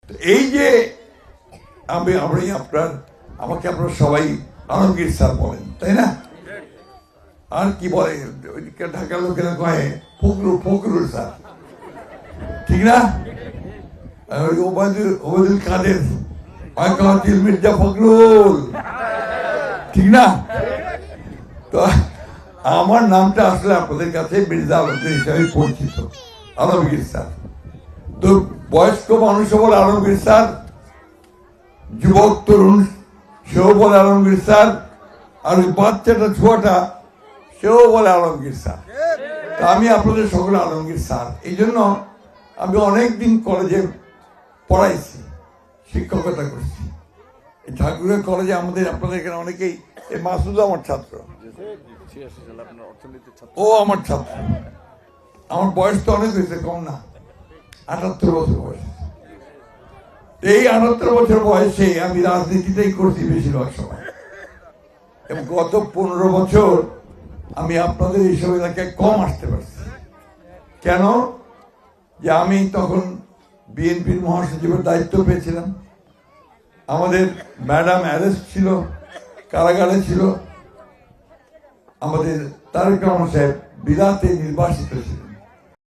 এই যে আমি আমাকে আপনারা সবাই আলমগীর স্যার বলেন, তাই না? আর কি বলে ঢাকার লোকেরা কয়ে ফখরুল স্যার, ঠিক না? ওবায়দুল কাদের মির্জা ফখরুল, ঠিক না? তো আমার নামটা আসলে আপনাদের কাছে মির্জা আলমগীর হিসাবে পরিচিত, আলমগীর স্যার। তো বয়স্ক মানুষ বলে আলমগীর স্যার, যুবক তরুণ সেও বলে আলমগীর স্যার, আর ওই বাচ্চাটা ছোয়াটা সেও বলে আলমগীর স্যার। তা আমি আপনাদের সকলে আলমগীর স্যার। এই জন্য আমি অনেকদিন কলেজে পড়াইছি, শিক্ষকতা করছি। এই ঠাকুরের কলেজে আমাদের আপনাদের এখানে অনেকেই, এই মাসুদ আমার ছাত্র, ও আমার ছাত্র। আমার বয়স তো অনেক হয়েছে, কম না, 78 বছর বয়স। এই 78 বছর বয়সে আমি রাজনীতিটাই করছি বেশিরভাগ সময়, এবং গত 15 বছর আমি আপনাদের এইসব এলাকায় কম আসতে পারছি। কেন? যে আমি তখন বিএনপির মহাসচিবের দায়িত্ব পেয়েছিলাম, আমাদের ম্যাডাম অ্যারেস্ট ছিল, কারাগারে ছিল, আমাদের তারেক রহমান সাহেব বিলাতে নির্বাসিত ছিল।